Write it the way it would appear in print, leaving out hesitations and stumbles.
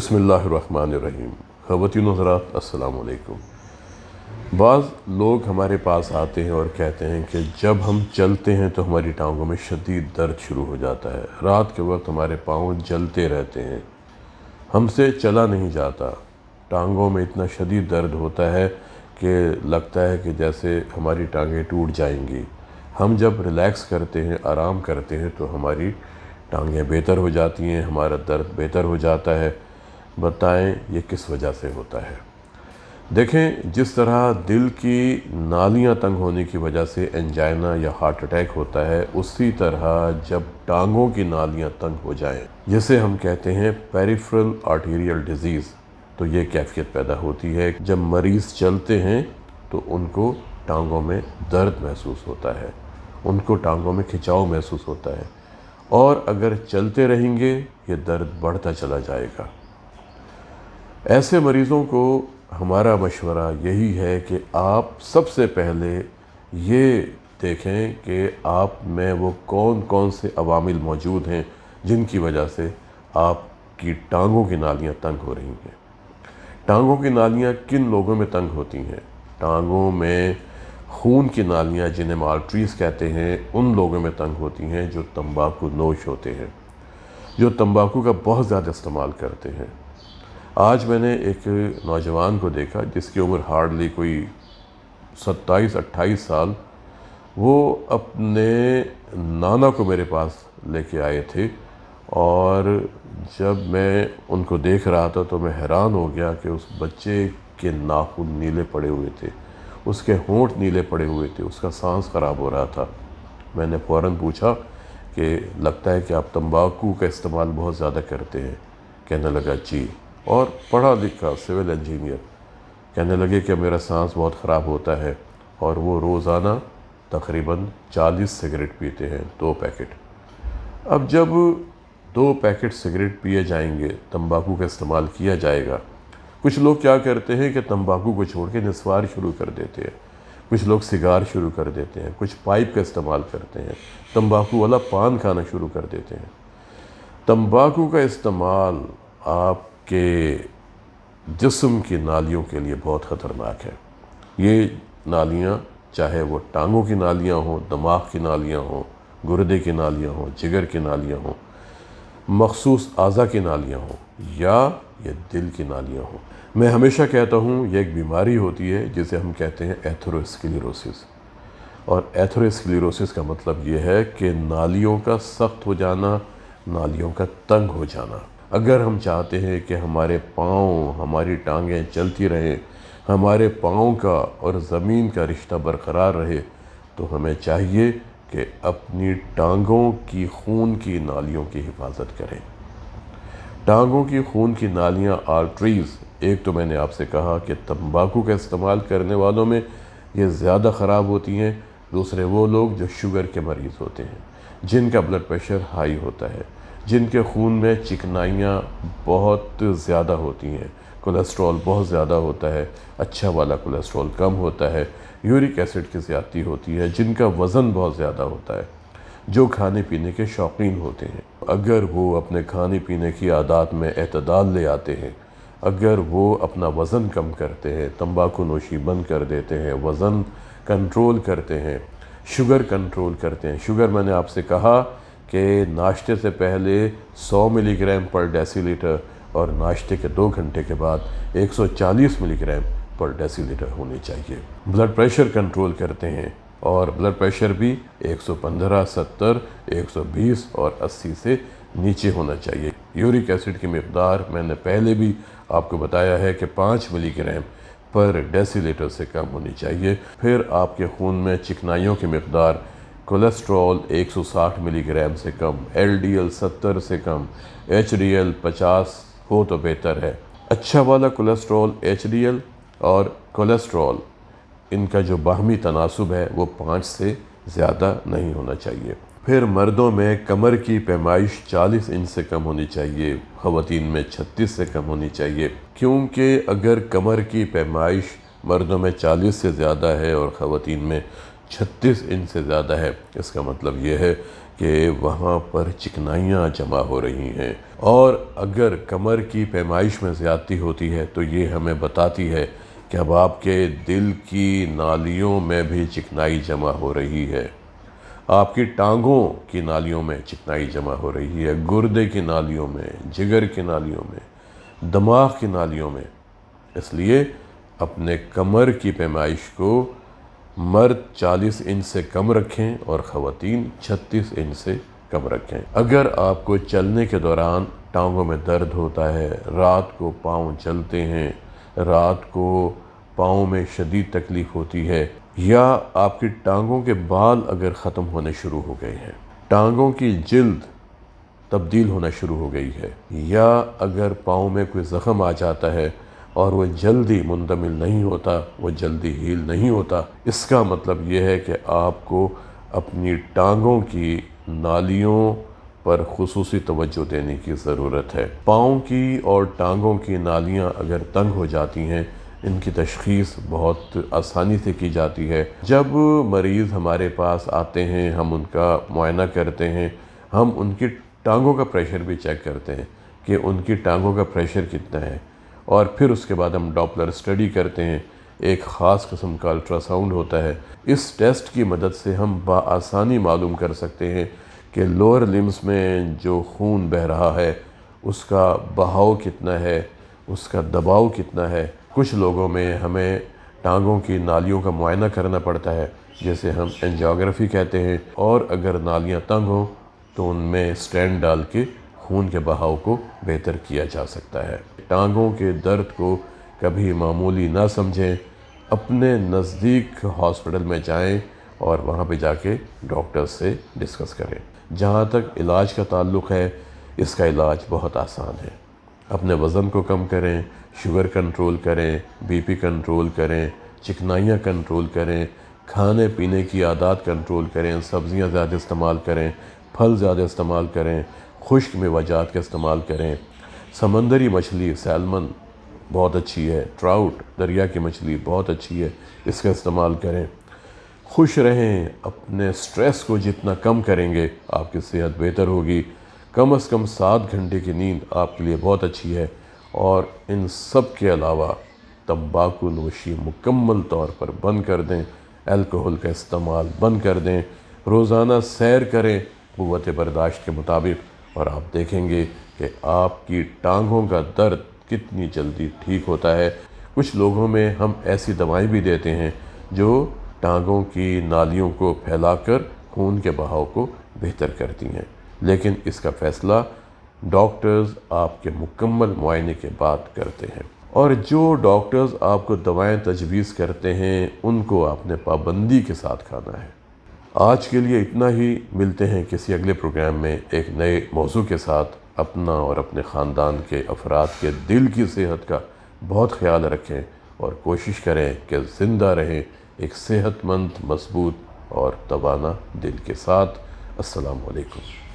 بسم اللہ الرحمن الرحیم۔ خواتین و حضرات السلام علیکم۔ بعض لوگ ہمارے پاس آتے ہیں اور کہتے ہیں کہ جب ہم چلتے ہیں تو ہماری ٹانگوں میں شدید درد شروع ہو جاتا ہے، رات کے وقت ہمارے پاؤں جلتے رہتے ہیں، ہم سے چلا نہیں جاتا، ٹانگوں میں اتنا شدید درد ہوتا ہے کہ لگتا ہے کہ جیسے ہماری ٹانگیں ٹوٹ جائیں گی۔ ہم جب ریلیکس کرتے ہیں، آرام کرتے ہیں تو ہماری ٹانگیں بہتر ہو جاتی ہیں، ہمارا درد بہتر ہو جاتا ہے۔ بتائیں یہ کس وجہ سے ہوتا ہے؟ دیکھیں، جس طرح دل کی نالیاں تنگ ہونے کی وجہ سے انجائنا یا ہارٹ اٹیک ہوتا ہے، اسی طرح جب ٹانگوں کی نالیاں تنگ ہو جائیں، جسے ہم کہتے ہیں پیریفرل آرٹیریل ڈیزیز، تو یہ کیفیت پیدا ہوتی ہے۔ جب مریض چلتے ہیں تو ان کو ٹانگوں میں درد محسوس ہوتا ہے، ان کو ٹانگوں میں کھچاؤ محسوس ہوتا ہے، اور اگر چلتے رہیں گے یہ درد بڑھتا چلا جائے گا۔ ایسے مریضوں کو ہمارا مشورہ یہی ہے کہ آپ سب سے پہلے یہ دیکھیں کہ آپ میں وہ کون کون سے عوامل موجود ہیں جن کی وجہ سے آپ کی ٹانگوں کی نالیاں تنگ ہو رہی ہیں۔ ٹانگوں کی نالیاں کن لوگوں میں تنگ ہوتی ہیں؟ ٹانگوں میں خون کی نالیاں، جنہیں ہم آرٹریز کہتے ہیں، ان لوگوں میں تنگ ہوتی ہیں جو تمباکو نوش ہوتے ہیں، جو تمباکو کا بہت زیادہ استعمال کرتے ہیں۔ آج میں نے ایک نوجوان کو دیکھا جس کی عمر ہارڈلی کوئی 27-28 سال، وہ اپنے نانا کو میرے پاس لے کے آئے تھے، اور جب میں ان کو دیکھ رہا تھا تو میں حیران ہو گیا کہ اس بچے کے ناخن نیلے پڑے ہوئے تھے، اس کے ہونٹ نیلے پڑے ہوئے تھے، اس کا سانس خراب ہو رہا تھا۔ میں نے فوراً پوچھا کہ لگتا ہے کہ آپ تمباکو کا استعمال بہت زیادہ کرتے ہیں؟ کہنے لگا جی، اور پڑھا لکھا سول انجینئر۔ کہنے لگے کہ میرا سانس بہت خراب ہوتا ہے، اور وہ روزانہ تقریباً 40 سگریٹ پیتے ہیں، 2 پیکٹ۔ اب جب 2 پیکٹ سگریٹ پیے جائیں گے، تمباکو کا استعمال کیا جائے گا، کچھ لوگ کیا کرتے ہیں کہ تمباکو کو چھوڑ کے نسوار شروع کر دیتے ہیں، کچھ لوگ سگار شروع کر دیتے ہیں، کچھ پائپ کا استعمال کرتے ہیں، تمباکو والا پان کھانا شروع کر دیتے ہیں۔ تمباکو کا استعمال آپ کے جسم کی نالیوں کے لیے بہت خطرناک ہے۔ یہ نالیاں، چاہے وہ ٹانگوں کی نالیاں ہوں، دماغ کی نالیاں ہوں، گردے کی نالیاں ہوں، جگر کی نالیاں ہوں، مخصوص اعضاء کی نالیاں ہوں، یا یہ دل کی نالیاں ہوں، میں ہمیشہ کہتا ہوں یہ ایک بیماری ہوتی ہے جسے ہم کہتے ہیں ایتھروسکلیروسس۔ اور ایتھروسکلیروسس کا مطلب یہ ہے کہ نالیوں کا سخت ہو جانا، نالیوں کا تنگ ہو جانا۔ اگر ہم چاہتے ہیں کہ ہمارے پاؤں، ہماری ٹانگیں چلتی رہیں، ہمارے پاؤں کا اور زمین کا رشتہ برقرار رہے، تو ہمیں چاہیے کہ اپنی ٹانگوں کی خون کی نالیوں کی حفاظت کریں۔ ٹانگوں کی خون کی نالیاں، آرٹریز، ایک تو میں نے آپ سے کہا کہ تمباکو کا استعمال کرنے والوں میں یہ زیادہ خراب ہوتی ہیں۔ دوسرے وہ لوگ جو شوگر کے مریض ہوتے ہیں، جن کا بلڈ پریشر ہائی ہوتا ہے، جن کے خون میں چکنائیاں بہت زیادہ ہوتی ہیں، کولیسٹرول بہت زیادہ ہوتا ہے، اچھا والا کولیسٹرول کم ہوتا ہے، یورک ایسڈ کی زیادتی ہوتی ہے، جن کا وزن بہت زیادہ ہوتا ہے، جو کھانے پینے کے شوقین ہوتے ہیں۔ اگر وہ اپنے کھانے پینے کی عادات میں اعتدال لے آتے ہیں، اگر وہ اپنا وزن کم کرتے ہیں، تمباکو نوشی بند کر دیتے ہیں، وزن کنٹرول کرتے ہیں، شوگر کنٹرول کرتے ہیں۔ شوگر میں نے آپ سے کہا کہ ناشتے سے پہلے 100 ملی گرام پر ڈیسی لیٹر، اور ناشتے کے 2 گھنٹے کے بعد 140 ملی گرام پر ڈیسی لیٹر ہونی چاہیے۔ بلڈ پریشر کنٹرول کرتے ہیں، اور بلڈ پریشر بھی 115، 70، 120 اور 80 سے نیچے ہونا چاہیے۔ یورک ایسڈ کی مقدار میں نے پہلے بھی آپ کو بتایا ہے کہ 5 ملی گرام پر ڈیسی لیٹر سے کم ہونی چاہیے۔ پھر آپ کے خون میں چکنائیوں کی مقدار، کولیسٹرول 160 ملی گرام سے کم، ایل ڈی ایل 70 سے کم، ایچ ڈی ایل 50 ہو تو بہتر ہے۔ اچھا والا کولیسٹرول، ایچ ڈی ایل اور کولیسٹرول، ان کا جو باہمی تناسب ہے وہ 5 سے زیادہ نہیں ہونا چاہیے۔ پھر مردوں میں کمر کی پیمائش 40 انچ سے کم ہونی چاہیے، خواتین میں 36 سے کم ہونی چاہیے، کیونکہ اگر کمر کی پیمائش مردوں میں 40 سے زیادہ ہے اور خواتین میں 36 انچ سے زیادہ ہے، اس کا مطلب یہ ہے کہ وہاں پر چکنائیاں جمع ہو رہی ہیں، اور اگر کمر کی پیمائش میں زیادتی ہوتی ہے تو یہ ہمیں بتاتی ہے کہ اب آپ کے دل کی نالیوں میں بھی چکنائی جمع ہو رہی ہے، آپ کی ٹانگوں کی نالیوں میں چکنائی جمع ہو رہی ہے، گردے کی نالیوں میں، جگر کی نالیوں میں، دماغ کی نالیوں میں۔ اس لیے اپنے کمر کی پیمائش کو مرد 40 انچ سے کم رکھیں اور خواتین 36 انچ سے کم رکھیں۔ اگر آپ کو چلنے کے دوران ٹانگوں میں درد ہوتا ہے، رات کو پاؤں جلتے ہیں، رات کو پاؤں میں شدید تکلیف ہوتی ہے، یا آپ کی ٹانگوں کے بال اگر ختم ہونے شروع ہو گئے ہیں، ٹانگوں کی جلد تبدیل ہونا شروع ہو گئی ہے، یا اگر پاؤں میں کوئی زخم آ جاتا ہے اور وہ جلدی منتمل نہیں ہوتا، وہ جلدی ہیل نہیں ہوتا، اس کا مطلب یہ ہے کہ آپ کو اپنی ٹانگوں کی نالیوں پر خصوصی توجہ دینے کی ضرورت ہے۔ پاؤں کی اور ٹانگوں کی نالیاں اگر تنگ ہو جاتی ہیں، ان کی تشخیص بہت آسانی سے کی جاتی ہے۔ جب مریض ہمارے پاس آتے ہیں، ہم ان کا معائنہ کرتے ہیں، ہم ان کی ٹانگوں کا پریشر بھی چیک کرتے ہیں کہ ان کی ٹانگوں کا پریشر کتنا ہے، اور پھر اس کے بعد ہم ڈاپلر اسٹڈی کرتے ہیں، ایک خاص قسم کا الٹرا ساؤنڈ ہوتا ہے۔ اس ٹیسٹ کی مدد سے ہم بآسانی معلوم کر سکتے ہیں کہ لوئر لمز میں جو خون بہہ رہا ہے اس کا بہاؤ کتنا ہے، اس کا دباؤ کتنا ہے۔ کچھ لوگوں میں ہمیں ٹانگوں کی نالیوں کا معائنہ کرنا پڑتا ہے، جیسے ہم اینجیوگرافی کہتے ہیں، اور اگر نالیاں تنگ ہوں تو ان میں اسٹینڈ ڈال کے خون کے بہاؤ کو بہتر کیا جا سکتا ہے۔ ٹانگوں کے درد کو کبھی معمولی نہ سمجھیں، اپنے نزدیک ہاسپٹل میں جائیں اور وہاں پہ جا کے ڈاکٹر سے ڈسکس کریں۔ جہاں تک علاج کا تعلق ہے، اس کا علاج بہت آسان ہے۔ اپنے وزن کو کم کریں، شوگر کنٹرول کریں، بی پی کنٹرول کریں، چکنائیاں کنٹرول کریں، کھانے پینے کی عادات کنٹرول کریں، سبزیاں زیادہ استعمال کریں، پھل زیادہ استعمال کریں، خشک میوہ جات کا استعمال کریں۔ سمندری مچھلی سیلمن بہت اچھی ہے، ٹراؤٹ دریا کی مچھلی بہت اچھی ہے، اس کا استعمال کریں۔ خوش رہیں، اپنے سٹریس کو جتنا کم کریں گے آپ کی صحت بہتر ہوگی۔ کم از کم 7 گھنٹے کی نیند آپ کے لیے بہت اچھی ہے، اور ان سب کے علاوہ تمباکو نوشی مکمل طور پر بند کر دیں، الکحل کا استعمال بند کر دیں، روزانہ سیر کریں قوت برداشت کے مطابق، اور آپ دیکھیں گے کہ آپ کی ٹانگوں کا درد کتنی جلدی ٹھیک ہوتا ہے۔ کچھ لوگوں میں ہم ایسی دوائیں بھی دیتے ہیں جو ٹانگوں کی نالیوں کو پھیلا کر خون کے بہاؤ کو بہتر کرتی ہیں، لیکن اس کا فیصلہ ڈاکٹرز آپ کے مکمل معائنے کے بعد کرتے ہیں، اور جو ڈاکٹرز آپ کو دوائیں تجویز کرتے ہیں ان کو آپ نے پابندی کے ساتھ کھانا ہے۔ آج کے لیے اتنا ہی، ملتے ہیں کسی اگلے پروگرام میں ایک نئے موضوع کے ساتھ۔ اپنا اور اپنے خاندان کے افراد کے دل کی صحت کا بہت خیال رکھیں، اور کوشش کریں کہ زندہ رہیں ایک صحت مند، مضبوط اور توانا دل کے ساتھ۔ السلام علیکم۔